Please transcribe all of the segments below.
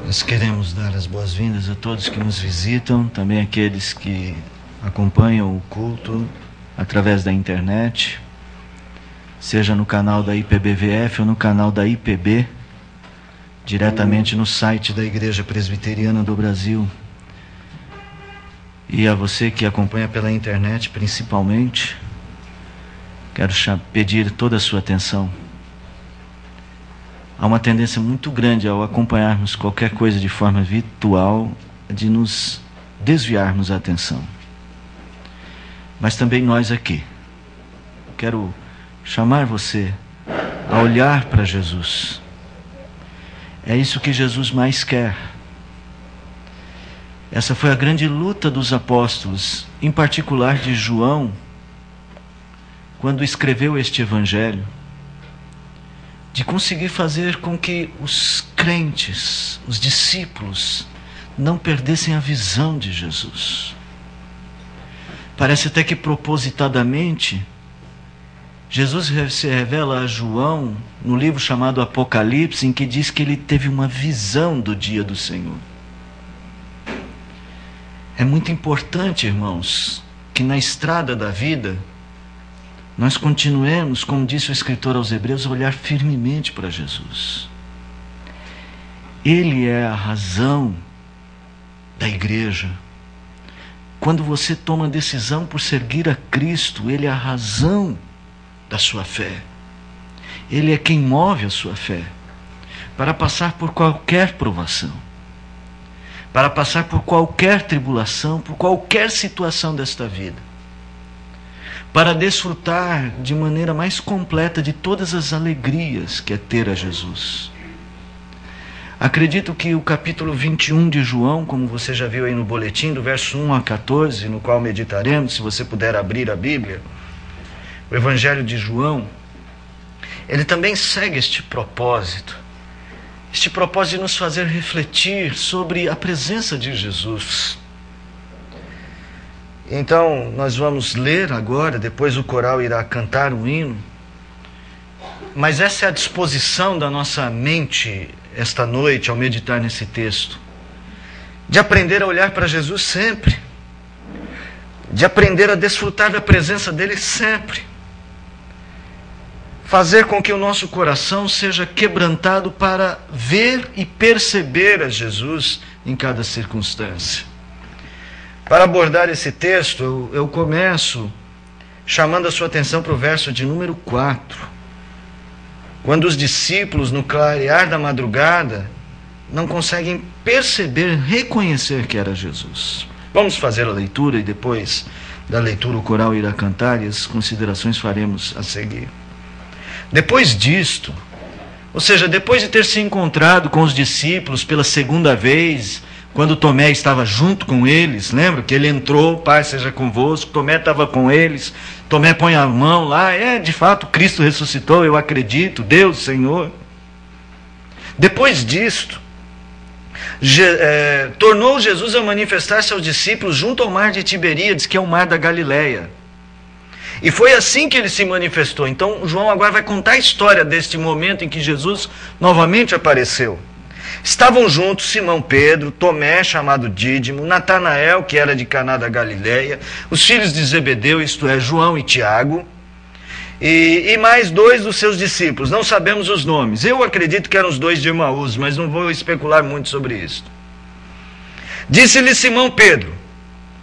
Nós queremos dar as boas-vindas a todos que nos visitam, também aqueles que acompanham o culto através da internet, seja no canal da IPBVF ou no canal da IPB, diretamente no site da Igreja Presbiteriana do Brasil. E a você que acompanha pela internet principalmente, quero pedir toda a sua atenção. Há uma tendência muito grande ao acompanharmos qualquer coisa de forma virtual, de nos desviarmos a atenção. Mas também nós aqui. Quero chamar você a olhar para Jesus. É isso que Jesus mais quer. Essa foi a grande luta dos apóstolos, em particular de João, quando escreveu este evangelho, de conseguir fazer com que os crentes, os discípulos, não perdessem a visão de Jesus. Parece até que propositadamente, Jesus se revela a João no livro chamado Apocalipse, em que diz que ele teve uma visão do dia do Senhor. É muito importante, irmãos, que na estrada da vida, nós continuemos, como disse o escritor aos Hebreus, a olhar firmemente para Jesus. Ele é a razão da igreja. Quando você toma a decisão por seguir a Cristo, Ele é a razão da sua fé. Ele é quem move a sua fé para passar por qualquer provação, para passar por qualquer tribulação, por qualquer situação desta vida, para desfrutar de maneira mais completa de todas as alegrias que é ter a Jesus. Acredito que o capítulo 21 de João, como você já viu aí no boletim, do verso 1 a 14, no qual meditaremos, se você puder abrir a Bíblia, o Evangelho de João, ele também segue este propósito de nos fazer refletir sobre a presença de Jesus. Então, nós vamos ler agora, depois o coral irá cantar um hino, mas essa é a disposição da nossa mente esta noite, ao meditar nesse texto, de aprender a olhar para Jesus sempre, de aprender a desfrutar da presença dele sempre, fazer com que o nosso coração seja quebrantado para ver e perceber a Jesus em cada circunstância. Para abordar esse texto, eu começo chamando a sua atenção para o verso de número 4. Quando os discípulos, no clarear da madrugada, não conseguem perceber, reconhecer que era Jesus. Vamos fazer a leitura e depois da leitura o coral irá cantar e as considerações faremos a seguir. Depois disto, ou seja, depois de ter se encontrado com os discípulos pela segunda vez, quando Tomé estava junto com eles, lembra que ele entrou, Pai seja convosco, Tomé estava com eles, Tomé põe a mão lá, de fato Cristo ressuscitou, eu acredito, Deus, Senhor. Depois disto, tornou Jesus a manifestar-se aos discípulos junto ao mar de Tiberíades, que é o mar da Galileia. E foi assim que ele se manifestou. Então João agora vai contar a história deste momento em que Jesus novamente apareceu. Estavam juntos Simão Pedro, Tomé, chamado Dídimo, Natanael, que era de Caná da Galileia, os filhos de Zebedeu, isto é, João e Tiago, e mais dois dos seus discípulos, não sabemos os nomes. Eu acredito que eram os dois de Emaús, mas não vou especular muito sobre isso. Disse-lhe Simão Pedro: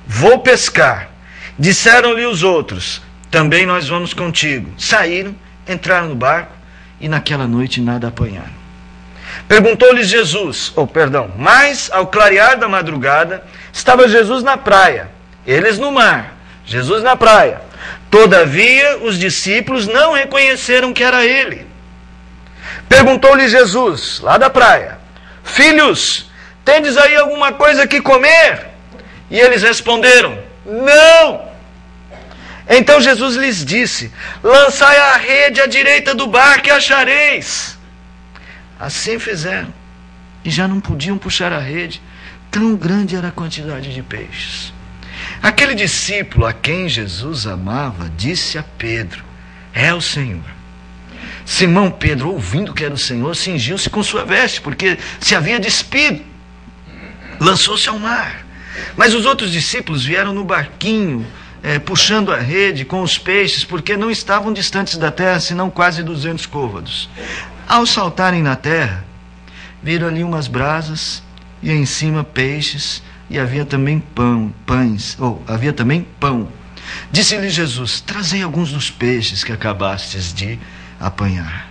vou pescar. Disseram-lhe os outros: também nós vamos contigo. Saíram, entraram no barco e naquela noite nada apanharam. Perguntou-lhes Jesus, mas ao clarear da madrugada, estava Jesus na praia, eles no mar, Jesus na praia. Todavia, os discípulos não reconheceram que era ele. Perguntou-lhes Jesus, lá da praia: filhos, tendes aí alguma coisa que comer? E eles responderam: não. Então Jesus lhes disse: lançai a rede à direita do barco e achareis. Assim fizeram, e já não podiam puxar a rede, tão grande era a quantidade de peixes. Aquele discípulo a quem Jesus amava disse a Pedro: é o Senhor. Simão Pedro, ouvindo que era o Senhor, cingiu-se com sua veste, porque se havia despido, lançou-se ao mar. Mas os outros discípulos vieram no barquinho, puxando a rede com os peixes, porque não estavam distantes da terra, senão quase 200 côvados. Ao saltarem na terra, viram ali umas brasas, e em cima peixes, e havia também havia também pão. Disse-lhe Jesus: trazei alguns dos peixes que acabastes de apanhar.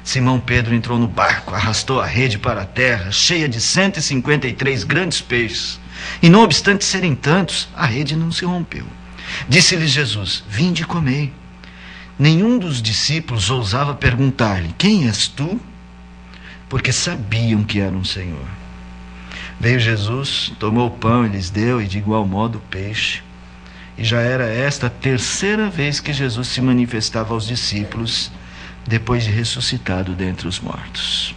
Simão Pedro entrou no barco, arrastou a rede para a terra, cheia de 153 grandes peixes. E não obstante serem tantos, a rede não se rompeu. Disse-lhe Jesus: vinde e comei. Nenhum dos discípulos ousava perguntar-lhe: quem és tu? Porque sabiam que era um Senhor. Veio Jesus, tomou o pão e lhes deu, e de igual modo o peixe. E já era esta a terceira vez que Jesus se manifestava aos discípulos, depois de ressuscitado dentre os mortos.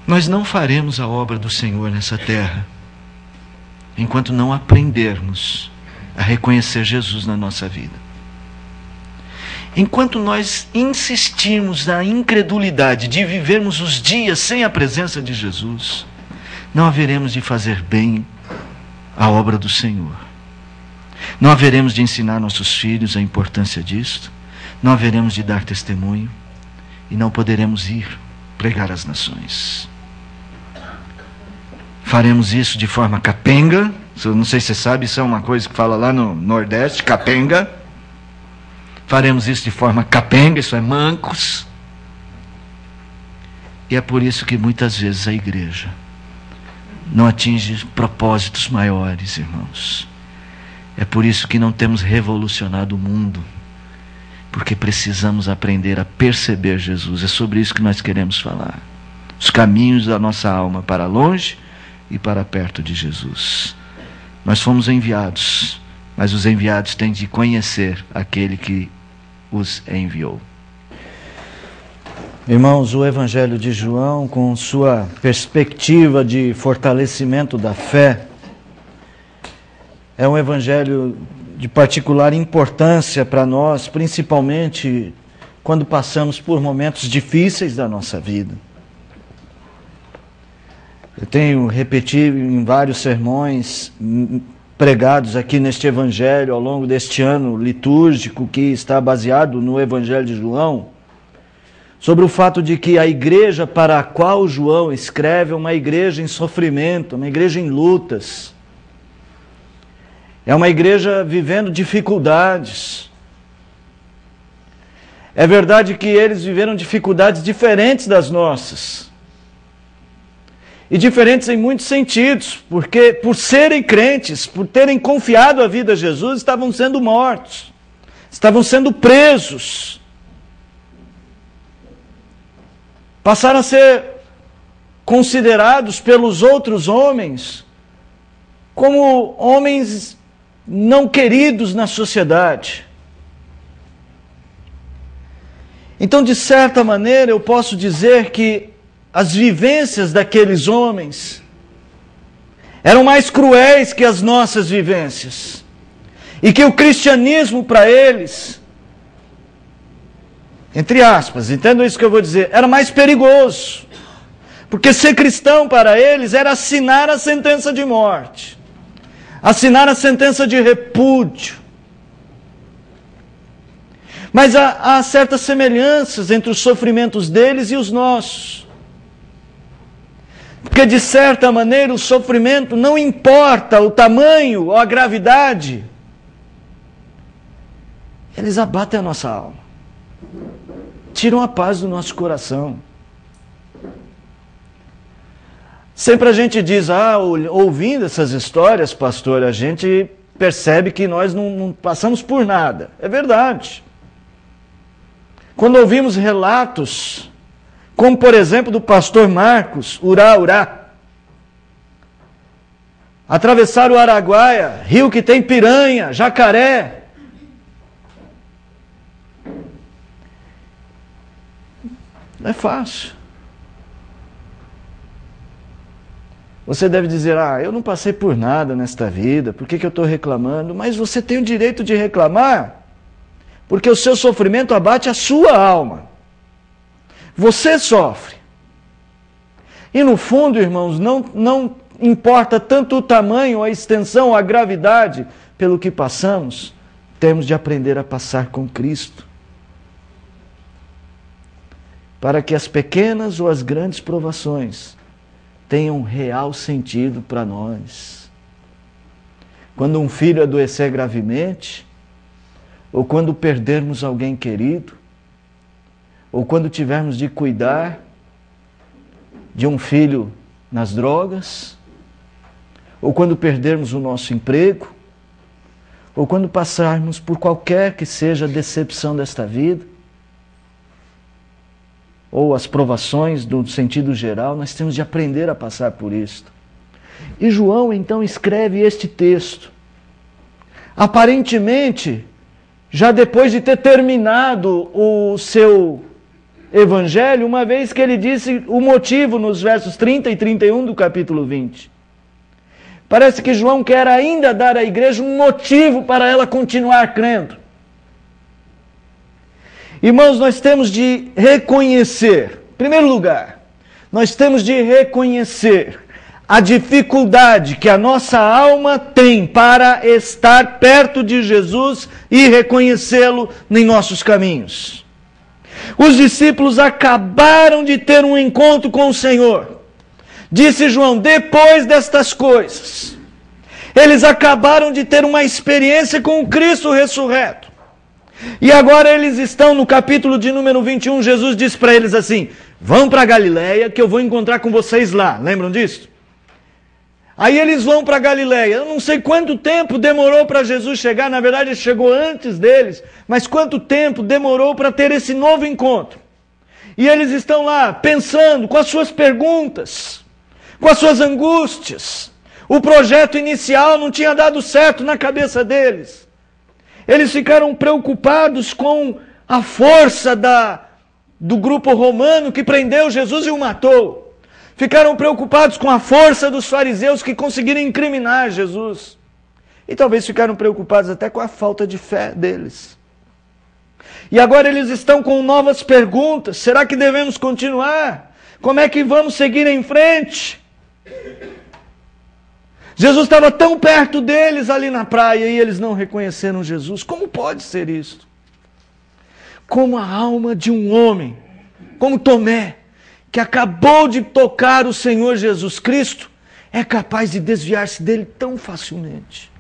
Nós não faremos a obra do Senhor nessa terra, enquanto não aprendermos a reconhecer Jesus na nossa vida. Enquanto nós insistirmos na incredulidade de vivermos os dias sem a presença de Jesus, não haveremos de fazer bem a obra do Senhor. Não haveremos de ensinar nossos filhos a importância disto, não haveremos de dar testemunho e não poderemos ir pregar às nações. Faremos isso de forma capenga. Não sei se você sabe, isso é uma coisa que fala lá no Nordeste, capenga. Faremos isso de forma capenga, isso é mancos. E é por isso que muitas vezes a igreja não atinge propósitos maiores, irmãos. É por isso que não temos revolucionado o mundo, porque precisamos aprender a perceber Jesus. É sobre isso que nós queremos falar. Os caminhos da nossa alma para longe e para perto de Jesus. Nós fomos enviados, mas os enviados têm de conhecer aquele que os enviou. Irmãos, o Evangelho de João, com sua perspectiva de fortalecimento da fé, é um evangelho de particular importância para nós, principalmente quando passamos por momentos difíceis da nossa vida. Eu tenho repetido em vários sermões pregados aqui neste evangelho ao longo deste ano litúrgico que está baseado no Evangelho de João, sobre o fato de que a igreja para a qual João escreve é uma igreja em sofrimento, uma igreja em lutas. É uma igreja vivendo dificuldades. É verdade que eles viveram dificuldades diferentes das nossas. E diferentes em muitos sentidos, porque por serem crentes, por terem confiado a vida a Jesus, estavam sendo mortos, estavam sendo presos. Passaram a ser considerados pelos outros homens como homens não queridos na sociedade. Então, de certa maneira, eu posso dizer que as vivências daqueles homens eram mais cruéis que as nossas vivências. E que o cristianismo para eles, entre aspas, entendam isso que eu vou dizer, era mais perigoso. Porque ser cristão para eles era assinar a sentença de morte, assinar a sentença de repúdio. Mas há certas semelhanças entre os sofrimentos deles e os nossos. Porque de certa maneira o sofrimento, não importa o tamanho ou a gravidade, eles abatem a nossa alma, tiram a paz do nosso coração. Sempre a gente diz, ouvindo essas histórias, pastor, a gente percebe que nós não passamos por nada. É verdade. Quando ouvimos relatos, como por exemplo do pastor Marcos, Urá, atravessar o Araguaia, rio que tem piranha, jacaré. Não é fácil. Você deve dizer, eu não passei por nada nesta vida, por que eu estou reclamando? Mas você tem o direito de reclamar, porque o seu sofrimento abate a sua alma. Você sofre. E no fundo, irmãos, importa tanto o tamanho, a extensão, a gravidade pelo que passamos, temos de aprender a passar com Cristo. Para que as pequenas ou as grandes provações tenham real sentido para nós. Quando um filho adoecer gravemente, ou quando perdermos alguém querido, ou quando tivermos de cuidar de um filho nas drogas, ou quando perdermos o nosso emprego, ou quando passarmos por qualquer que seja a decepção desta vida, ou as provações do sentido geral, nós temos de aprender a passar por isto. E João então escreve este texto, aparentemente, já depois de ter terminado o seu evangelho, uma vez que ele disse o motivo nos versos 30 e 31 do capítulo 20. Parece que João quer ainda dar à igreja um motivo para ela continuar crendo. Irmãos, nós temos de reconhecer, em primeiro lugar, nós temos de reconhecer a dificuldade que a nossa alma tem para estar perto de Jesus e reconhecê-lo em nossos caminhos. Os discípulos acabaram de ter um encontro com o Senhor. Disse João, depois destas coisas, eles acabaram de ter uma experiência com o Cristo ressurreto. E agora eles estão no capítulo de número 21, Jesus disse para eles assim, vão para Galileia que eu vou encontrar com vocês lá. Lembram disso? Aí eles vão para Galileia. Eu não sei quanto tempo demorou para Jesus chegar, na verdade ele chegou antes deles, mas quanto tempo demorou para ter esse novo encontro. E eles estão lá pensando com as suas perguntas, com as suas angústias. O projeto inicial não tinha dado certo na cabeça deles. Eles ficaram preocupados com a força do grupo romano que prendeu Jesus e o matou. Ficaram preocupados com a força dos fariseus que conseguiram incriminar Jesus. E talvez ficaram preocupados até com a falta de fé deles. E agora eles estão com novas perguntas. Será que devemos continuar? Como é que vamos seguir em frente? Jesus estava tão perto deles ali na praia e eles não reconheceram Jesus. Como pode ser isso? Como a alma de um homem, como Tomé, que acabou de tocar o Senhor Jesus Cristo, é capaz de desviar-se dele tão facilmente.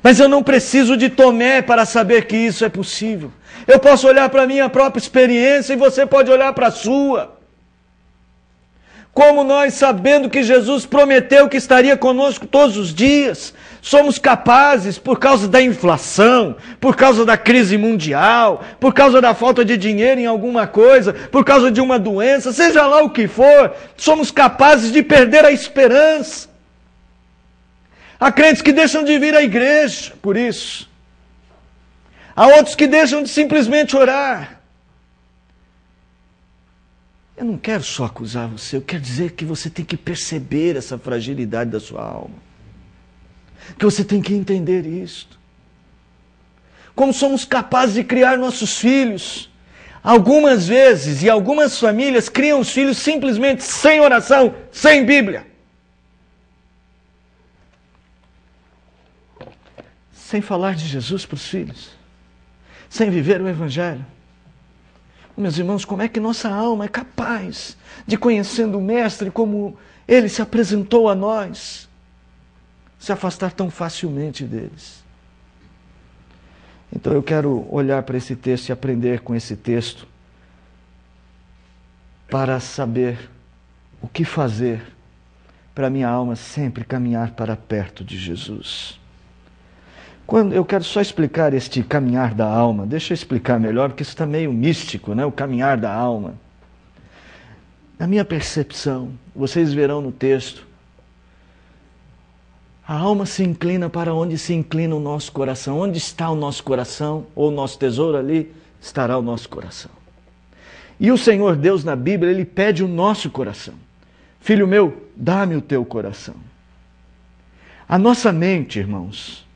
Mas eu não preciso de Tomé para saber que isso é possível. Eu posso olhar para a minha própria experiência e você pode olhar para a sua. Como nós, sabendo que Jesus prometeu que estaria conosco todos os dias, somos capazes, por causa da inflação, por causa da crise mundial, por causa da falta de dinheiro em alguma coisa, por causa de uma doença, seja lá o que for, somos capazes de perder a esperança. Há crentes que deixam de vir à igreja por isso. Há outros que deixam de simplesmente orar. Eu não quero só acusar você, eu quero dizer que você tem que perceber essa fragilidade da sua alma. Que você tem que entender isto. Como somos capazes de criar nossos filhos. Algumas vezes, e algumas famílias criam os filhos simplesmente sem oração, sem Bíblia. Sem falar de Jesus para os filhos. Sem viver o Evangelho. Meus irmãos, como é que nossa alma é capaz de, conhecendo o Mestre como Ele se apresentou a nós, se afastar tão facilmente deles? Então eu quero olhar para esse texto e aprender com esse texto para saber o que fazer para minha alma sempre caminhar para perto de Jesus. Eu quero só explicar este caminhar da alma. Deixa eu explicar melhor, porque isso está meio místico, né? O caminhar da alma. Na minha percepção, vocês verão no texto, a alma se inclina para onde se inclina o nosso coração. Onde está o nosso coração, ou o nosso tesouro, ali estará o nosso coração. E o Senhor Deus na Bíblia, Ele pede o nosso coração. Filho meu, dá-me o teu coração. A nossa mente, irmãos,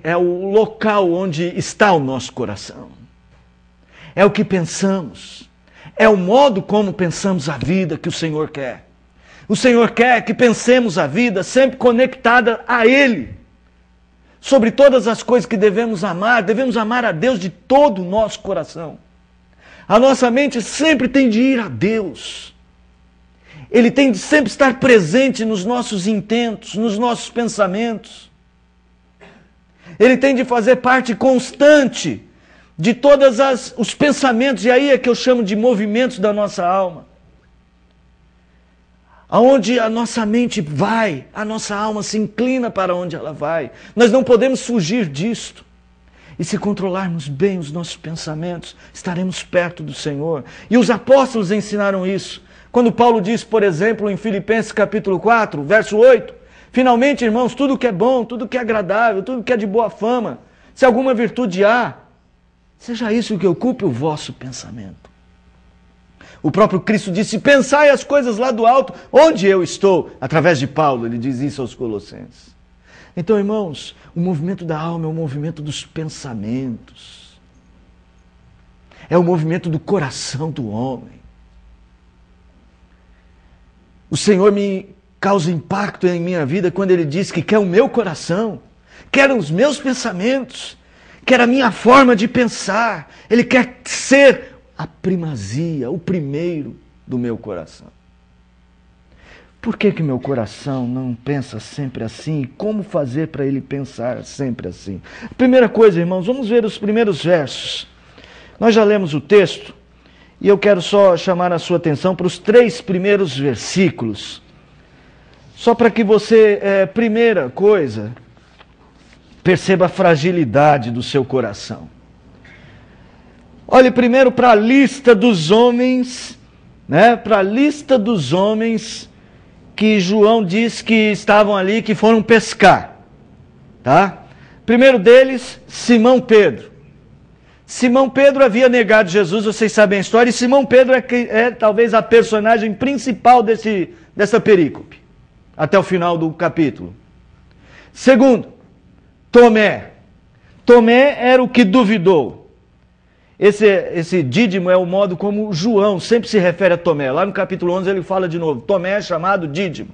é o local onde está o nosso coração. É o que pensamos. É o modo como pensamos a vida que o Senhor quer. O Senhor quer que pensemos a vida sempre conectada a Ele. Sobre todas as coisas que devemos amar a Deus de todo o nosso coração. A nossa mente sempre tem de ir a Deus. Ele tem de sempre estar presente nos nossos intentos, nos nossos pensamentos. Ele tem de fazer parte constante de todos os pensamentos, e aí é que eu chamo de movimentos da nossa alma. Aonde a nossa mente vai, a nossa alma se inclina para onde ela vai. Nós não podemos fugir disto. E se controlarmos bem os nossos pensamentos, estaremos perto do Senhor. E os apóstolos ensinaram isso. Quando Paulo diz, por exemplo, em Filipenses capítulo 4, verso 8, finalmente, irmãos, tudo que é bom, tudo que é agradável, tudo que é de boa fama, se alguma virtude há, seja isso que ocupe o vosso pensamento. O próprio Cristo disse, pensai as coisas lá do alto, onde eu estou. Através de Paulo, ele diz isso aos Colossenses. Então, irmãos, o movimento da alma é o movimento dos pensamentos. É o movimento do coração do homem. O Senhor me causa impacto em minha vida quando Ele diz que quer o meu coração, quer os meus pensamentos, quer a minha forma de pensar. Ele quer ser a primazia, o primeiro do meu coração. Por que meu coração não pensa sempre assim? E como fazer para ele pensar sempre assim? Primeira coisa, irmãos, vamos ver os primeiros versos. Nós já lemos o texto e eu quero só chamar a sua atenção para os 3 primeiros versículos. Só para que você, primeira coisa, perceba a fragilidade do seu coração. Olhe primeiro para a lista dos homens, para a lista dos homens que João diz que estavam ali, que foram pescar. Tá? Primeiro deles, Simão Pedro. Simão Pedro havia negado Jesus, vocês sabem a história, e Simão Pedro é talvez a personagem principal dessa perícope, até o final do capítulo. Segundo, Tomé. Tomé era o que duvidou. Esse dídimo é o modo como João sempre se refere a Tomé. Lá no capítulo 11 ele fala de novo, Tomé é chamado dídimo.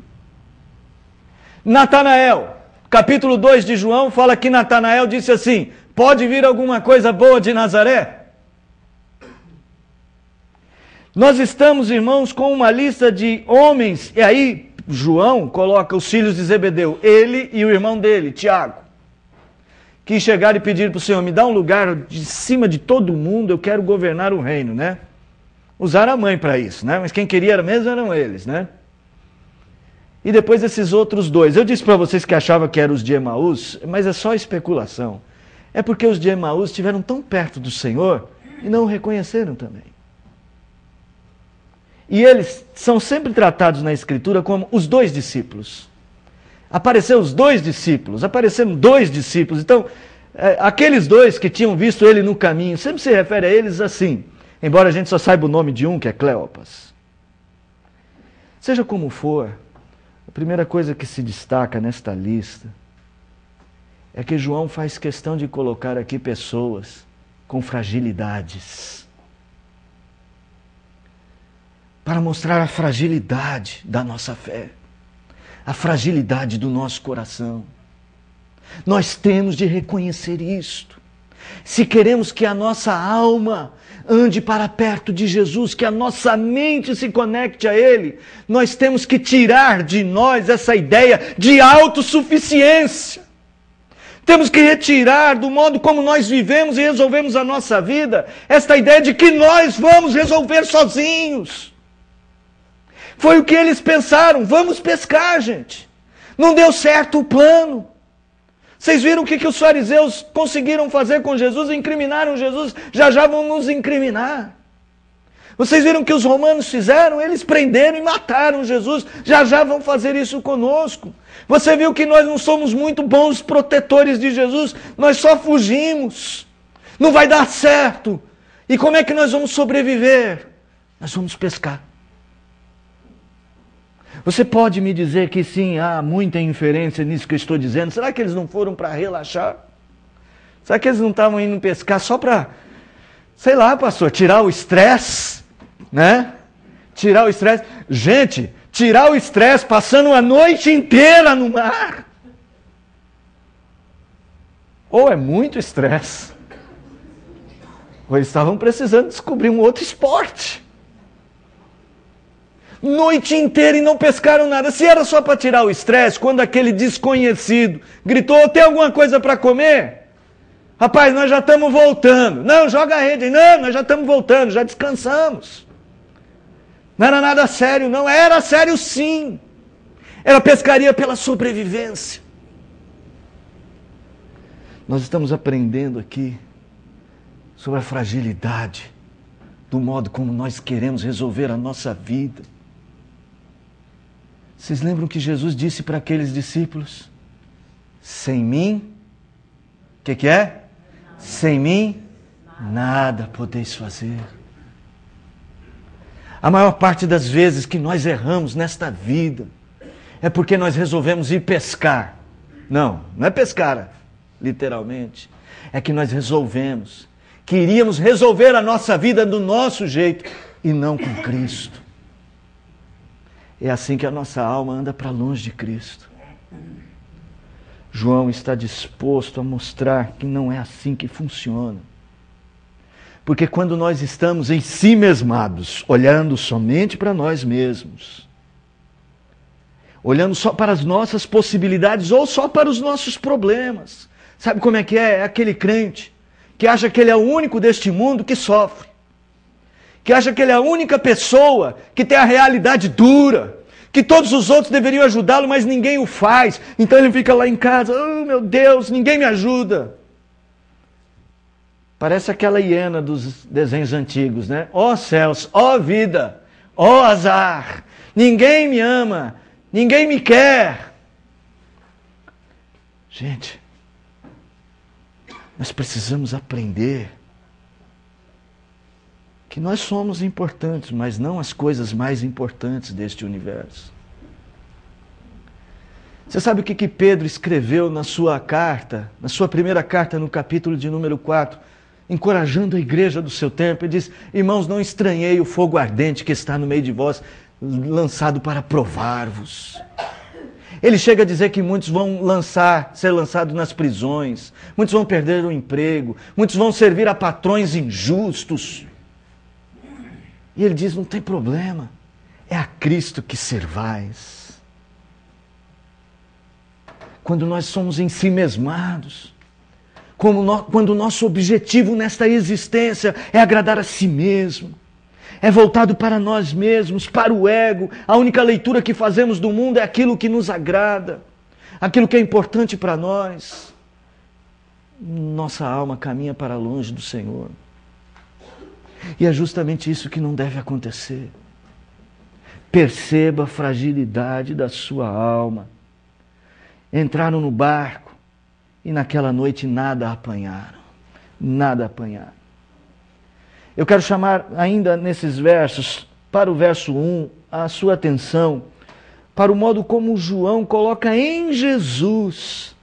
Natanael, capítulo 2 de João fala que Natanael disse assim, pode vir alguma coisa boa de Nazaré? Nós estamos, irmãos, com uma lista de homens, e aí João coloca os filhos de Zebedeu, ele e o irmão dele, Tiago, que chegaram e pediram para o Senhor, me dá um lugar de cima de todo mundo, eu quero governar o reino, né? Usaram a mãe para isso, né? Mas quem queria mesmo eram eles, né? E depois esses outros 2. Eu disse para vocês que achava que eram os de Emaús, mas é só especulação. É porque os de Emaús estiveram tão perto do Senhor e não o reconheceram também. E eles são sempre tratados na Escritura como os 2 discípulos. Apareceram os 2 discípulos, apareceram 2 discípulos. Então, aqueles 2 que tinham visto ele no caminho, sempre se refere a eles assim, embora a gente só saiba o nome de um, que é Cleopas. Seja como for, a primeira coisa que se destaca nesta lista é que João faz questão de colocar aqui pessoas com fragilidades, para mostrar a fragilidade da nossa fé. A fragilidade do nosso coração. Nós temos de reconhecer isto. Se queremos que a nossa alma ande para perto de Jesus, que a nossa mente se conecte a Ele, nós temos que tirar de nós essa ideia de autossuficiência. Temos que retirar do modo como nós vivemos e resolvemos a nossa vida, esta ideia de que nós vamos resolver sozinhos. Foi o que eles pensaram, vamos pescar, gente. Não deu certo o plano. Vocês viram o que os fariseus conseguiram fazer com Jesus? Incriminaram Jesus, já vão nos incriminar. Vocês viram o que os romanos fizeram? Eles prenderam e mataram Jesus, já vão fazer isso conosco. Você viu que nós não somos muito bons protetores de Jesus, nós só fugimos. Não vai dar certo. E como é que nós vamos sobreviver? Nós vamos pescar. Você pode me dizer que sim, há muita inferência nisso que eu estou dizendo? Será que eles não foram para relaxar? Será que eles não estavam indo pescar só para, sei lá, pastor, tirar o estresse, né? Tirar o estresse. Gente, tirar o estresse passando a noite inteira no mar. Ou é muito estresse, ou eles estavam precisando descobrir um outro esporte. Noite inteira e não pescaram nada. Se era só para tirar o estresse, quando aquele desconhecido gritou, tem alguma coisa para comer? Rapaz, nós já estamos voltando. Não, joga a rede. Não, nós já estamos voltando, já descansamos. Não era nada sério, não. Era sério sim. Era pescaria pela sobrevivência. Nós estamos aprendendo aqui sobre a fragilidade do modo como nós queremos resolver a nossa vida. Vocês lembram que Jesus disse para aqueles discípulos? Sem mim, o que é? Sem mim, nada podeis fazer. A maior parte das vezes que nós erramos nesta vida é porque nós resolvemos ir pescar. Não é pescar, literalmente. É que nós queríamos resolver a nossa vida do nosso jeito e não com Cristo. É assim que a nossa alma anda para longe de Cristo. João está disposto a mostrar que não é assim que funciona. Porque quando nós estamos em si mesmados, olhando somente para nós mesmos, olhando só para as nossas possibilidades ou só para os nossos problemas, sabe como é que é? É aquele crente que acha que ele é o único deste mundo que sofre, que acha que ele é a única pessoa que tem a realidade dura, que todos os outros deveriam ajudá-lo, mas ninguém o faz. Então ele fica lá em casa, oh meu Deus, ninguém me ajuda. Parece aquela hiena dos desenhos antigos, né? Ó céus, ó vida, ó azar, ninguém me ama, ninguém me quer. Gente, nós precisamos aprender que nós somos importantes, mas não as coisas mais importantes deste universo. Você sabe o que Pedro escreveu na sua carta, na sua primeira carta, no capítulo de número 4, encorajando a igreja do seu tempo? Ele diz: irmãos, não estranhei o fogo ardente que está no meio de vós, lançado para provar-vos. Ele chega a dizer que muitos vão ser lançados nas prisões, muitos vão perder o emprego, muitos vão servir a patrões injustos. E ele diz: não tem problema, é a Cristo que servais. Quando nós somos ensimesmados, quando o nosso objetivo nesta existência é agradar a si mesmo, é voltado para nós mesmos, para o ego, a única leitura que fazemos do mundo é aquilo que nos agrada, aquilo que é importante para nós, nossa alma caminha para longe do Senhor. E é justamente isso que não deve acontecer. Perceba a fragilidade da sua alma. Entraram no barco e naquela noite nada apanharam. Nada apanharam. Eu quero chamar ainda nesses versos, para o verso 1, a sua atenção para o modo como João coloca em Jesus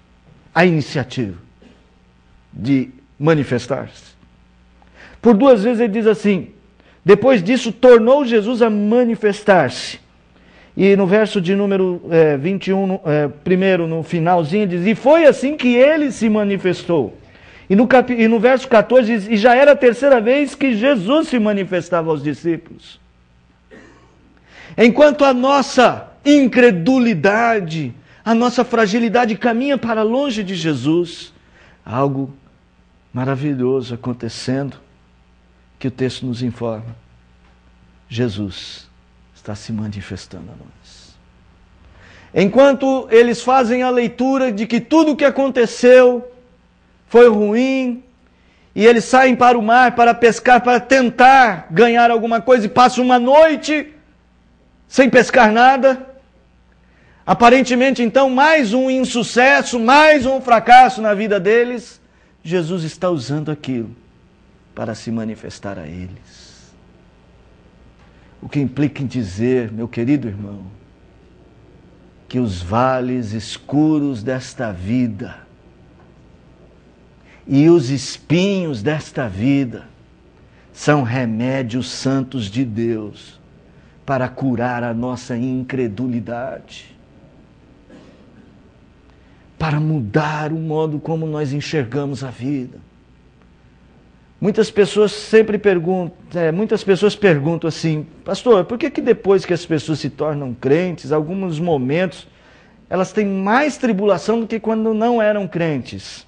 a iniciativa de manifestar-se. Por duas vezes ele diz assim: depois disso tornou Jesus a manifestar-se. E no verso de número 21, primeiro no finalzinho, diz: e foi assim que ele se manifestou. E no verso 14 diz: e já era a terceira vez que Jesus se manifestava aos discípulos. Enquanto a nossa incredulidade, a nossa fragilidade caminha para longe de Jesus, algo maravilhoso acontecendo, que o texto nos informa. Jesus está se manifestando a nós. Enquanto eles fazem a leitura de que tudo o que aconteceu foi ruim, e eles saem para o mar para pescar, para tentar ganhar alguma coisa, e passam uma noite sem pescar nada. Aparentemente, então, mais um insucesso, mais um fracasso na vida deles. Jesus está usando aquilo para se manifestar a eles. O que implica em dizer, meu querido irmão, que os vales escuros desta vida e os espinhos desta vida são remédios santos de Deus para curar a nossa incredulidade, para mudar o modo como nós enxergamos a vida. Muitas pessoas perguntam assim: pastor, por que depois que as pessoas se tornam crentes, alguns momentos elas têm mais tribulação do que quando não eram crentes?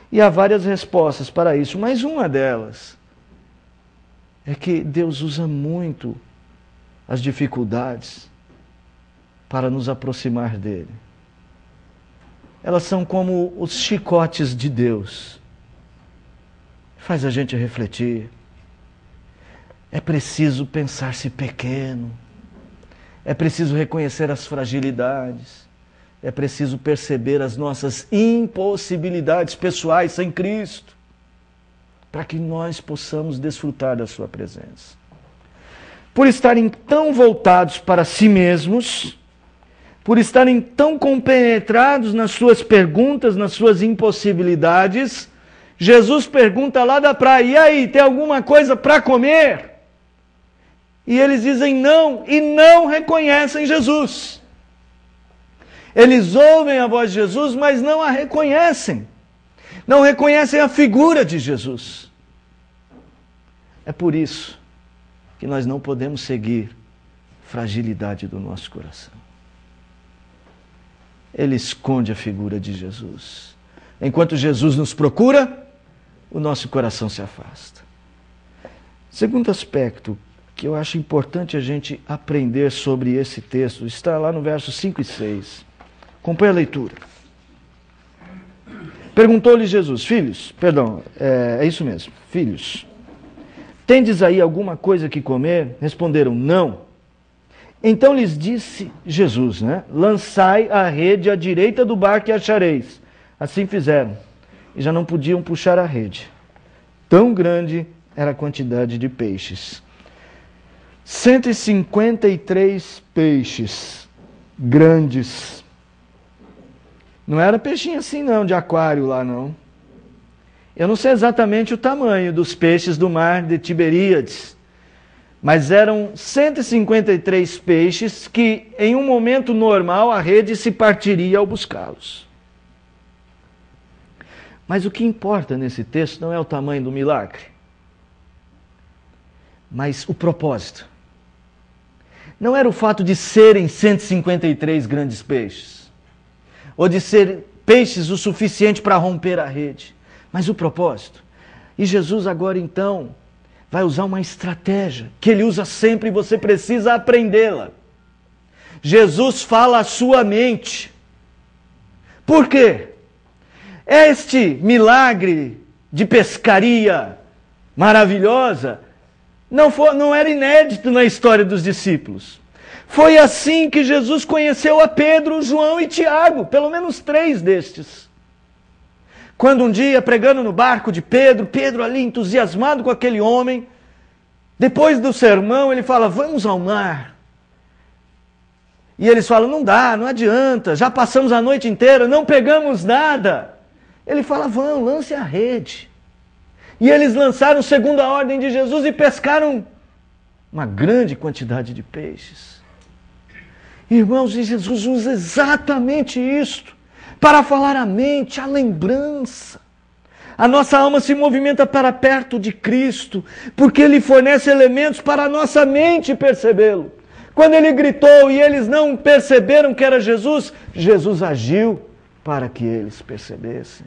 E há várias respostas para isso, mas uma delas é que Deus usa muito as dificuldades para nos aproximar dele. Elas são como os chicotes de Deus. Faz a gente refletir. É preciso pensar-se pequeno. É preciso reconhecer as fragilidades. É preciso perceber as nossas impossibilidades pessoais sem Cristo, para que nós possamos desfrutar da sua presença. Por estarem tão voltados para si mesmos, por estarem tão compenetrados nas suas perguntas, nas suas impossibilidades, Jesus pergunta lá da praia: e aí, tem alguma coisa para comer? E eles dizem não, e não reconhecem Jesus. Eles ouvem a voz de Jesus, mas não a reconhecem. Não reconhecem a figura de Jesus. É por isso que nós não podemos seguir a fragilidade do nosso coração. Ele esconde a figura de Jesus. Enquanto Jesus nos procura, o nosso coração se afasta. Segundo aspecto que eu acho importante a gente aprender sobre esse texto, está lá no versos 5 e 6. Acompanhe a leitura. Perguntou-lhe Jesus: filhos, é isso mesmo, filhos, tendes aí alguma coisa que comer? Responderam: não. Então lhes disse Jesus, lançai a rede à direita do barco e achareis. Assim fizeram, e já não podiam puxar a rede. Tão grande era a quantidade de peixes. 153 peixes grandes. Não era peixinho assim não, de aquário lá não. Eu não sei exatamente o tamanho dos peixes do mar de Tiberíades, mas eram 153 peixes que em um momento normal a rede se partiria ao buscá-los. Mas o que importa nesse texto não é o tamanho do milagre, mas o propósito. Não era o fato de serem 153 grandes peixes, ou de ser peixes o suficiente para romper a rede, mas o propósito. E Jesus agora então vai usar uma estratégia que ele usa sempre e você precisa aprendê-la. Jesus fala à sua mente. Por quê? Este milagre de pescaria maravilhosa não era inédito na história dos discípulos. Foi assim que Jesus conheceu a Pedro, João e Tiago, pelo menos 3 destes. Quando um dia, pregando no barco de Pedro ali entusiasmado com aquele homem, depois do sermão ele fala: vamos ao mar. E eles falam: não dá, não adianta, já passamos a noite inteira, não pegamos nada. Ele fala: vão, lance a rede. E eles lançaram segundo a ordem de Jesus e pescaram uma grande quantidade de peixes. Irmãos, e Jesus usa exatamente isto para falar à mente, a lembrança. A nossa alma se movimenta para perto de Cristo, porque Ele fornece elementos para a nossa mente percebê-lo. Quando Ele gritou e eles não perceberam que era Jesus, Jesus agiu para que eles percebessem.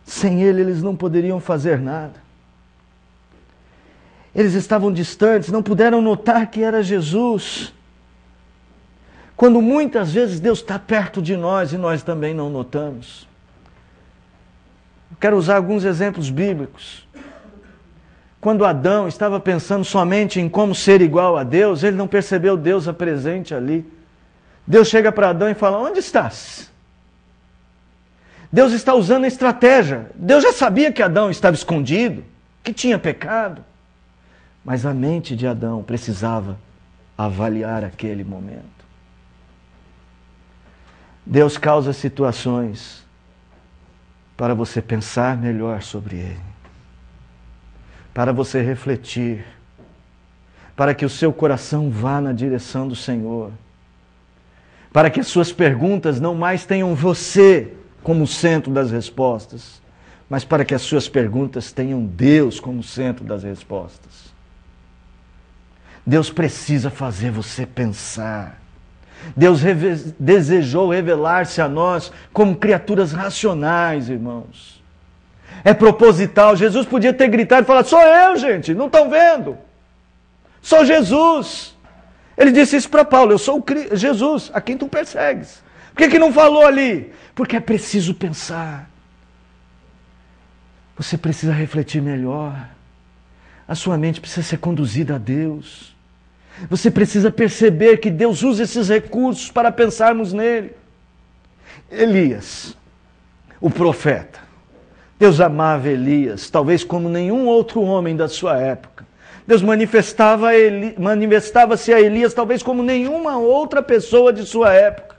Sem Ele, eles não poderiam fazer nada. Eles estavam distantes, não puderam notar que era Jesus. Quando muitas vezes Deus está perto de nós e nós também não notamos. Eu quero usar alguns exemplos bíblicos. Quando Adão estava pensando somente em como ser igual a Deus, ele não percebeu Deus presente ali. Deus chega para Adão e fala: onde estás? Deus está usando a estratégia. Deus já sabia que Adão estava escondido, que tinha pecado. Mas a mente de Adão precisava avaliar aquele momento. Deus causa situações para você pensar melhor sobre Ele, para você refletir para que o seu coração vá na direção do Senhor, para que as suas perguntas não mais tenham você como centro das respostas, mas para que as suas perguntas tenham Deus como centro das respostas. Deus precisa fazer você pensar. Deus desejou revelar-se a nós como criaturas racionais, irmãos. É proposital. Jesus podia ter gritado e falado: sou eu, gente, não estão vendo? Sou Jesus. Ele disse isso para Paulo: eu sou Jesus, a quem tu persegues. Por que não falou ali? Porque é preciso pensar. Você precisa refletir melhor. A sua mente precisa ser conduzida a Deus. Você precisa perceber que Deus usa esses recursos para pensarmos nele. Elias, o profeta. Deus amava Elias, talvez como nenhum outro homem da sua época. Deus manifestava-se a Elias talvez como nenhuma outra pessoa de sua época.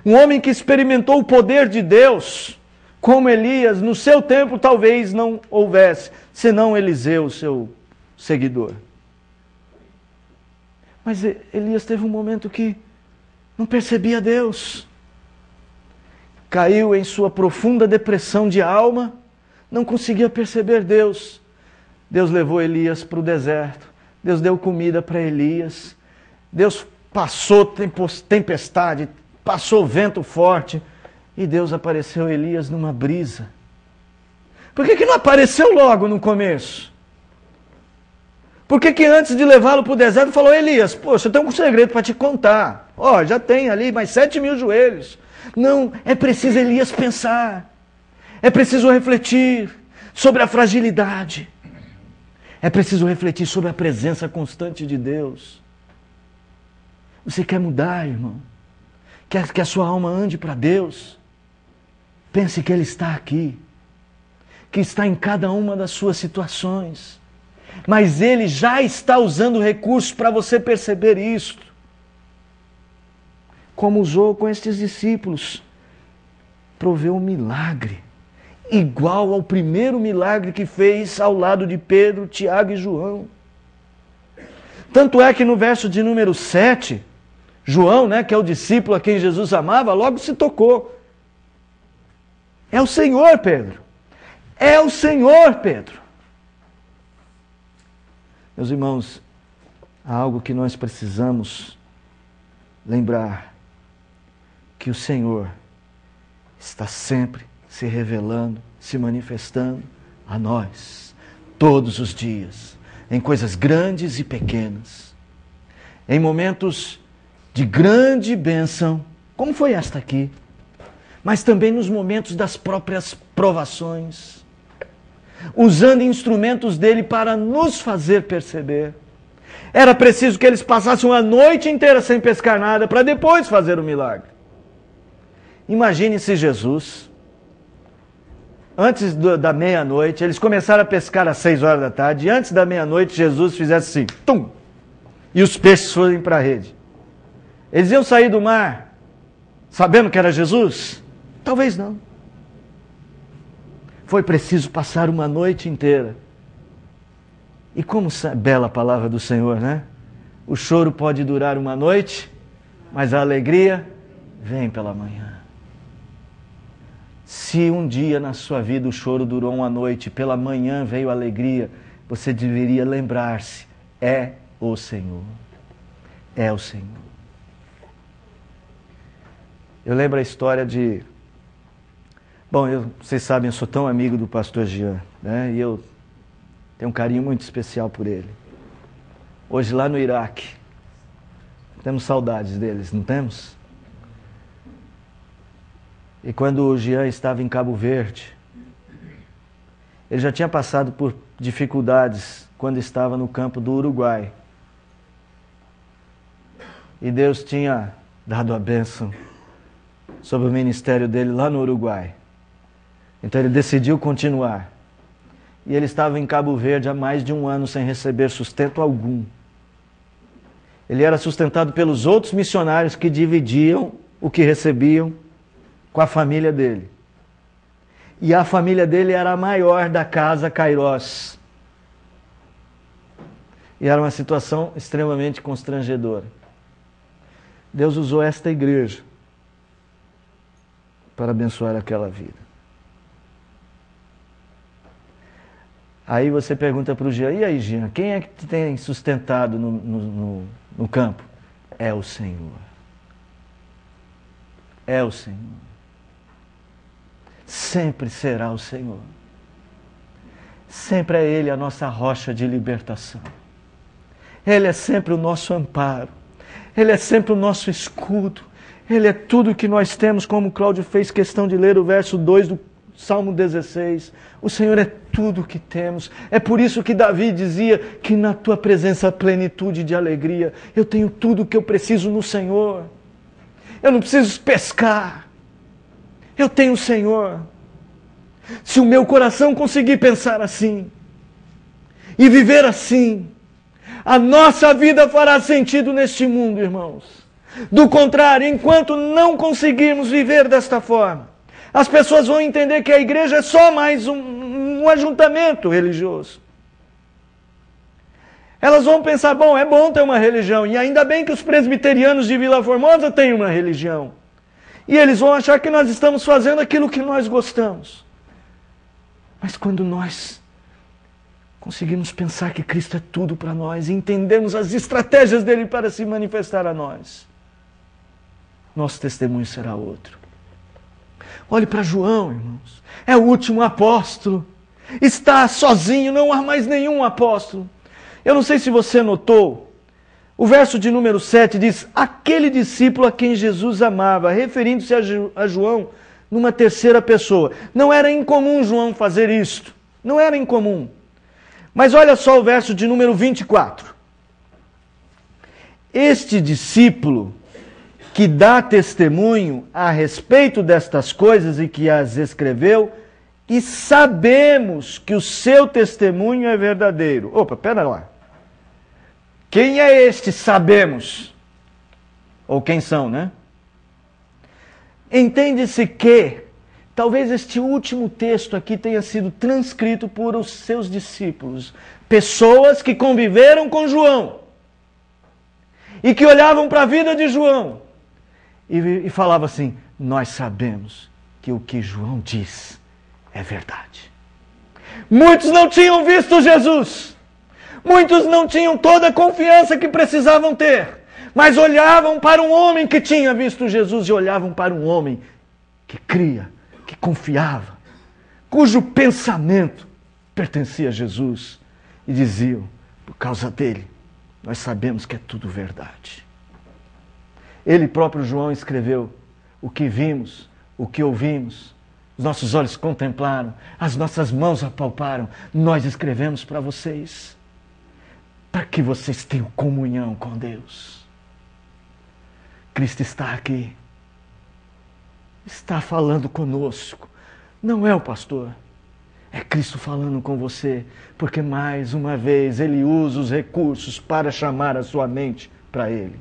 Um homem que experimentou o poder de Deus, como Elias, no seu tempo talvez não houvesse, senão Eliseu, seu seguidor. Mas Elias teve um momento que não percebia Deus. Caiu em sua profunda depressão de alma, não conseguia perceber Deus. Deus levou Elias para o deserto. Deus deu comida para Elias. Deus passou tempestade, passou vento forte. E Deus apareceu a Elias numa brisa. Por que não apareceu logo no começo? Por que antes de levá-lo para o deserto falou: Elias, poxa, eu tenho um segredo para te contar. Já tem ali mais 7.000 joelhos. Não, é preciso Elias pensar. É preciso refletir sobre a fragilidade. É preciso refletir sobre a presença constante de Deus. Você quer mudar, irmão? Quer que a sua alma ande para Deus? Pense que Ele está aqui. Que está em cada uma das suas situações. Mas Ele já está usando recursos para você perceber isso. Como usou com estes discípulos. Proveu um milagre. Igual ao primeiro milagre que fez ao lado de Pedro, Tiago e João. Tanto é que no verso de número 7, João, que é o discípulo a quem Jesus amava, logo se tocou. É o Senhor, Pedro. É o Senhor, Pedro. Meus irmãos, há algo que nós precisamos lembrar, que o Senhor está sempre se revelando, se manifestando a nós, todos os dias, em coisas grandes e pequenas, em momentos de grande bênção, como foi esta aqui, mas também nos momentos das próprias provações, usando instrumentos dele para nos fazer perceber. Era preciso que eles passassem uma noite inteira sem pescar nada para depois fazer o milagre. Imagine se Jesus, antes da meia-noite, eles começaram a pescar às 6 horas da tarde, e antes da meia-noite Jesus fizesse assim, tum, e os peixes foram para a rede. Eles iam sair do mar sabendo que era Jesus? Talvez não. Foi preciso passar uma noite inteira. E como bela a palavra do Senhor, né? O choro pode durar uma noite, mas a alegria vem pela manhã. Se um dia na sua vida o choro durou uma noite, pela manhã veio a alegria, você deveria lembrar-se, é o Senhor. É o Senhor. Eu lembro a história de... Bom, vocês sabem, eu sou tão amigo do pastor Jean, né? E eu tenho um carinho muito especial por ele. Hoje lá no Iraque, temos saudades deles, não temos? E quando o Jean estava em Cabo Verde, ele já tinha passado por dificuldades quando estava no campo do Uruguai. E Deus tinha dado a bênção sobre o ministério dele lá no Uruguai. Então ele decidiu continuar. E ele estava em Cabo Verde há mais de um ano sem receber sustento algum. Ele era sustentado pelos outros missionários que dividiam o que recebiam com a família dele. E a família dele era a maior da casa Cairós. E era uma situação extremamente constrangedora. Deus usou esta igreja para abençoar aquela vida. Aí você pergunta para o Jean, e aí Jean, quem é que te tem sustentado no campo? É o Senhor. É o Senhor. Sempre será o Senhor. Sempre é Ele a nossa rocha de libertação. Ele é sempre o nosso amparo. Ele é sempre o nosso escudo. Ele é tudo que nós temos, como Cláudio fez questão de ler o verso 2 do Salmo 16. O Senhor é tudo o que temos. É por isso que Davi dizia que na tua presença há plenitude de alegria. Eu tenho tudo o que eu preciso no Senhor. Eu não preciso pescar. Eu tenho o Senhor. Se o meu coração conseguir pensar assim e viver assim, a nossa vida fará sentido neste mundo, irmãos. Do contrário, enquanto não conseguirmos viver desta forma, as pessoas vão entender que a igreja é só mais um ajuntamento religioso. Elas vão pensar, bom, é bom ter uma religião, e ainda bem que os presbiterianos de Vila Formosa têm uma religião. E eles vão achar que nós estamos fazendo aquilo que nós gostamos. Mas quando nós conseguimos pensar que Cristo é tudo para nós e entendemos as estratégias dele para se manifestar a nós, nosso testemunho será outro. Olhe para João, irmãos. É o último apóstolo. Está sozinho, não há mais nenhum apóstolo. Eu não sei se você notou, o verso de número 7 diz, aquele discípulo a quem Jesus amava, referindo-se a João numa terceira pessoa. Não era incomum João fazer isto. Não era incomum. Mas olha só o verso de número 24. Este discípulo que dá testemunho a respeito destas coisas e que as escreveu, e sabemos que o seu testemunho é verdadeiro. Opa, pera lá. Quem é este sabemos? Ou quem são, né? Entende-se que talvez este último texto aqui tenha sido transcrito por os seus discípulos, pessoas que conviveram com João e que olhavam para a vida de João e falavam assim, nós sabemos que o que João diz é verdade. Muitos não tinham visto Jesus, muitos não tinham toda a confiança que precisavam ter, mas olhavam para um homem que tinha visto Jesus e olhavam para um homem que cria, que confiava, cujo pensamento pertencia a Jesus e diziam, por causa dele, nós sabemos que é tudo verdade. Ele próprio, João, escreveu o que vimos, o que ouvimos, os nossos olhos contemplaram, as nossas mãos apalparam, nós escrevemos para vocês, para que vocês tenham comunhão com Deus. Cristo está aqui. Está falando conosco. Não é o pastor. É Cristo falando com você. Porque mais uma vez Ele usa os recursos para chamar a sua mente para Ele.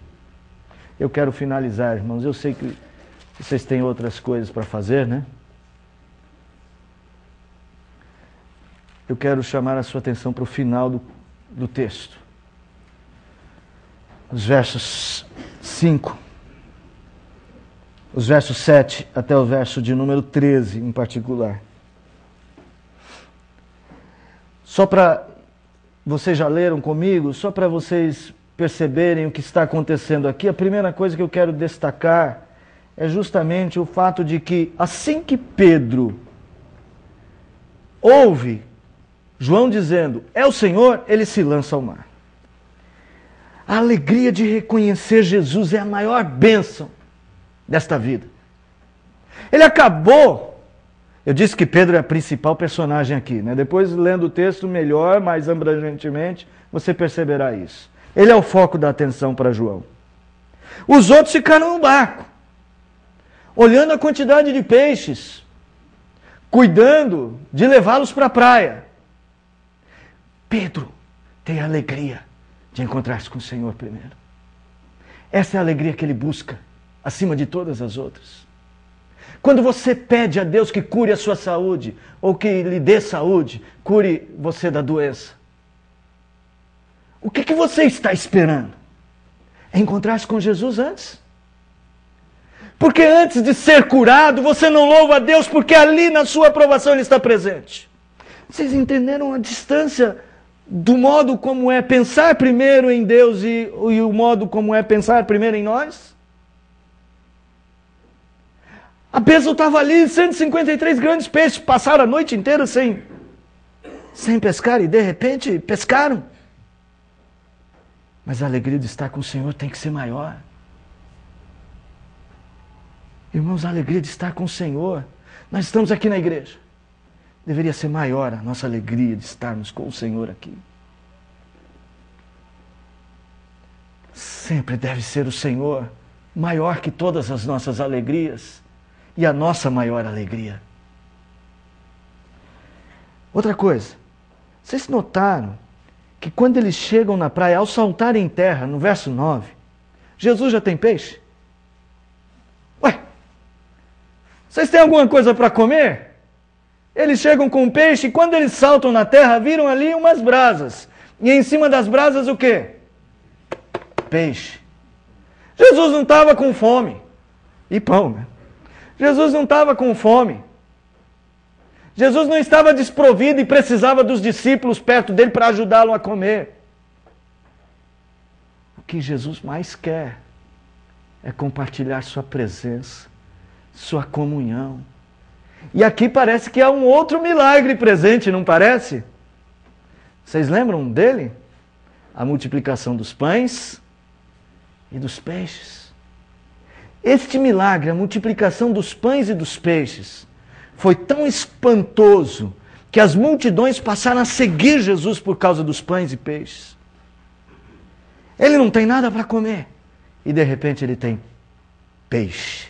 Eu quero finalizar, irmãos. Eu sei que vocês têm outras coisas para fazer, né? Eu quero chamar a sua atenção para o final do texto. Os versos 5. Os versos 7 até o verso de número 13 em particular. Só para... Vocês já leram comigo? Só para vocês perceberem o que está acontecendo aqui, a primeira coisa que eu quero destacar é justamente o fato de que assim que Pedro ouve João dizendo, é o Senhor, ele se lança ao mar. A alegria de reconhecer Jesus é a maior bênção desta vida. Ele acabou, eu disse que Pedro é a principal personagem aqui, né? Depois, lendo o texto melhor, mais abrangentemente, você perceberá isso. Ele é o foco da atenção para João. Os outros ficaram no barco, olhando a quantidade de peixes, cuidando de levá-los para a praia. Pedro tem a alegria de encontrar-se com o Senhor primeiro. Essa é a alegria que ele busca, acima de todas as outras. Quando você pede a Deus que cure a sua saúde, ou que lhe dê saúde, cure você da doença. O que você está esperando? É encontrar-se com Jesus antes? Porque antes de ser curado, você não louva a Deus, porque ali na sua aprovação Ele está presente. Vocês entenderam a distância do modo como é pensar primeiro em Deus e o modo como é pensar primeiro em nós? A bênção estava ali, 153 grandes peixes, passaram a noite inteira sem pescar e de repente pescaram. Mas a alegria de estar com o Senhor tem que ser maior. Irmãos, a alegria de estar com o Senhor. Nós estamos aqui na igreja. Deveria ser maior a nossa alegria de estarmos com o Senhor aqui. Sempre deve ser o Senhor maior que todas as nossas alegrias e a nossa maior alegria. Outra coisa, vocês notaram que quando eles chegam na praia, ao saltarem em terra, no verso 9, Jesus já tem peixe? Ué, vocês têm alguma coisa para comer? Eles chegam com peixe e quando eles saltam na terra, viram ali umas brasas. E em cima das brasas o quê? Peixe. Jesus não estava com fome. E pão, né? Jesus não estava com fome. Jesus não estava desprovido e precisava dos discípulos perto dele para ajudá-lo a comer. O que Jesus mais quer é compartilhar sua presença, sua comunhão. E aqui parece que há um outro milagre presente, não parece? Vocês lembram dele? A multiplicação dos pães e dos peixes. Este milagre, a multiplicação dos pães e dos peixes, foi tão espantoso que as multidões passaram a seguir Jesus por causa dos pães e peixes. Ele não tem nada para comer. E de repente ele tem peixe.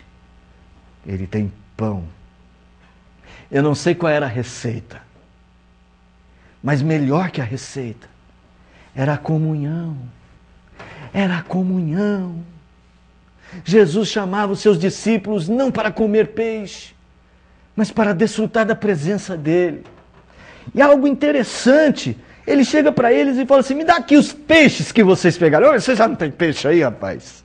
Ele tem pão. Eu não sei qual era a receita. Mas melhor que a receita era a comunhão. Era a comunhão. Jesus chamava os seus discípulos não para comer peixe, mas para desfrutar da presença dele. E algo interessante, ele chega para eles e fala assim, me dá aqui os peixes que vocês pegaram. Olha, você já não tem peixe aí, rapaz?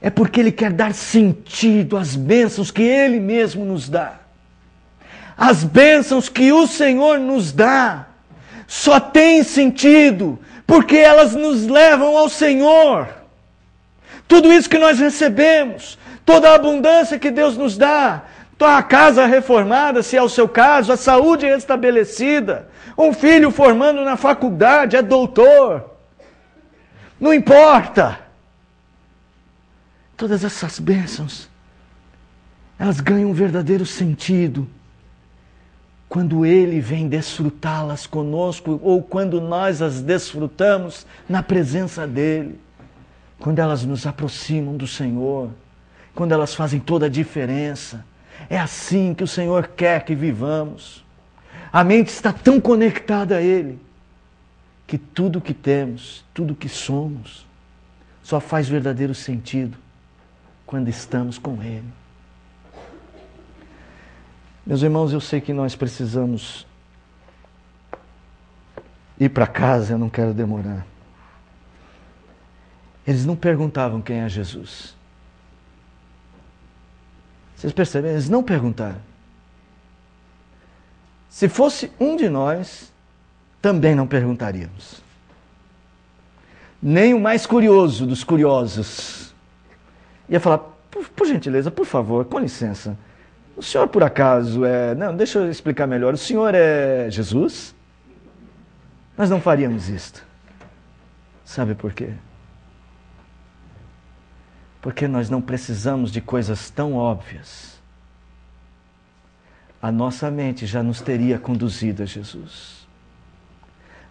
É porque ele quer dar sentido às bênçãos que ele mesmo nos dá. As bênçãos que o Senhor nos dá só têm sentido porque elas nos levam ao Senhor. Tudo isso que nós recebemos, toda a abundância que Deus nos dá, a casa reformada, se é o seu caso, a saúde restabelecida, um filho formando na faculdade, é doutor, não importa. Todas essas bênçãos, elas ganham um verdadeiro sentido quando Ele vem desfrutá-las conosco ou quando nós as desfrutamos na presença dEle. Quando elas nos aproximam do Senhor, quando elas fazem toda a diferença. É assim que o Senhor quer que vivamos. A mente está tão conectada a Ele, que tudo que temos, tudo que somos, só faz verdadeiro sentido quando estamos com Ele. Meus irmãos, eu sei que nós precisamos ir para casa, eu não quero demorar. Eles não perguntavam quem é Jesus. Vocês percebem? Eles não perguntaram. Se fosse um de nós, também não perguntaríamos. Nem o mais curioso dos curiosos ia falar, por gentileza, por favor, com licença, o senhor por acaso é... Não, deixa eu explicar melhor. O senhor é Jesus? Nós não faríamos isto. Sabe por quê? Porque nós não precisamos de coisas tão óbvias. A nossa mente já nos teria conduzido a Jesus.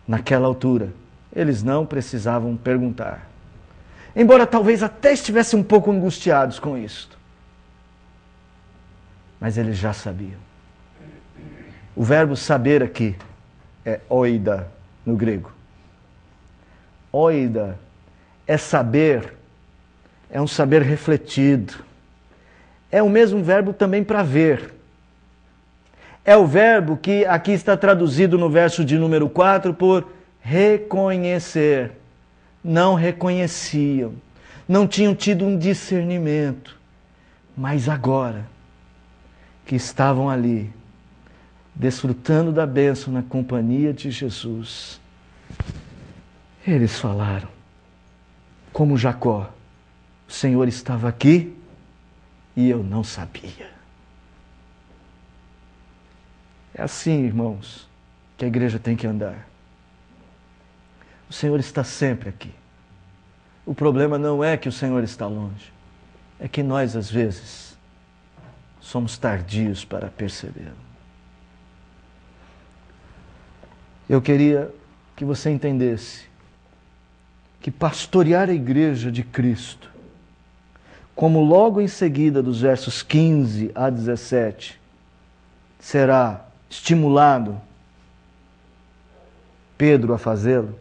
Naquela altura, eles não precisavam perguntar. Embora talvez até estivessem um pouco angustiados com isto. Mas eles já sabiam. O verbo saber aqui é oida no grego. Oida é saber, é um saber refletido. É o mesmo verbo também para ver. É o verbo que aqui está traduzido no verso de número 4 por reconhecer. Não reconheciam, não tinham tido um discernimento, mas agora que estavam ali, desfrutando da bênção na companhia de Jesus, eles falaram, como Jacó, o Senhor estava aqui e eu não sabia. É assim, irmãos, que a igreja tem que andar. O Senhor está sempre aqui. O problema não é que o Senhor está longe, é que nós, às vezes, somos tardios para percebê-lo. Eu queria que você entendesse que pastorear a igreja de Cristo, como logo em seguida dos versos 15 a 17, será estimulado Pedro a fazê-lo,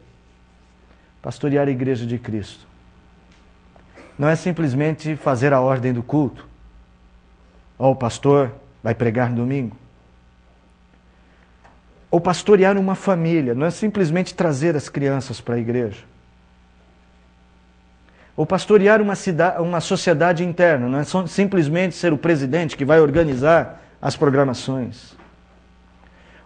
pastorear a igreja de Cristo não é simplesmente fazer a ordem do culto. Ou o pastor vai pregar no domingo. Ou pastorear uma família não é simplesmente trazer as crianças para a igreja. Ou pastorear uma sociedade interna não é simplesmente ser o presidente que vai organizar as programações.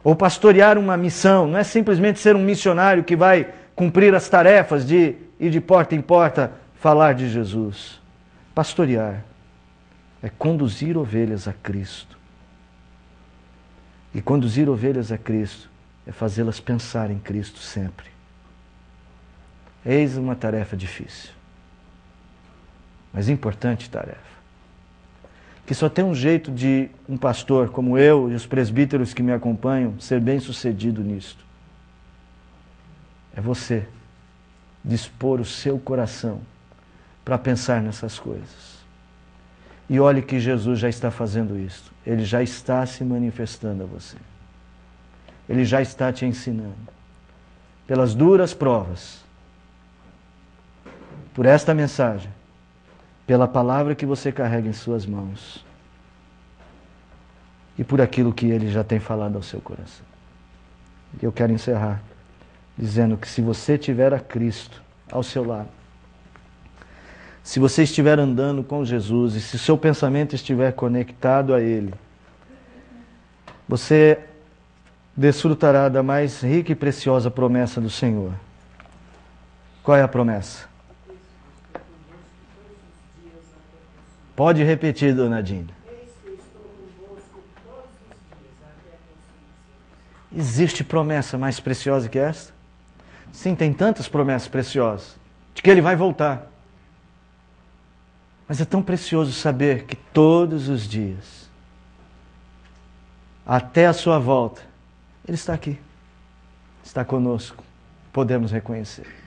Ou pastorear uma missão não é simplesmente ser um missionário que vai cumprir as tarefas de ir de porta em porta falar de Jesus. Pastorear é conduzir ovelhas a Cristo. E conduzir ovelhas a Cristo é fazê-las pensar em Cristo sempre. Eis uma tarefa difícil, mas importante tarefa. Que só tem um jeito de um pastor como eu e os presbíteros que me acompanham ser bem-sucedido nisto. É você dispor o seu coração para pensar nessas coisas. E olhe que Jesus já está fazendo isso. Ele já está se manifestando a você. Ele já está te ensinando. Pelas duras provas, por esta mensagem, pela palavra que você carrega em suas mãos e por aquilo que Ele já tem falado ao seu coração. E eu quero encerrar dizendo que se você tiver a Cristo ao seu lado, se você estiver andando com Jesus e se o seu pensamento estiver conectado a Ele, você desfrutará da mais rica e preciosa promessa do Senhor. Qual é a promessa? Pode repetir, dona Dina. Existe promessa mais preciosa que esta? Sim, tem tantas promessas preciosas, de que Ele vai voltar. Mas é tão precioso saber que todos os dias, até a sua volta, Ele está aqui, está conosco, podemos reconhecer.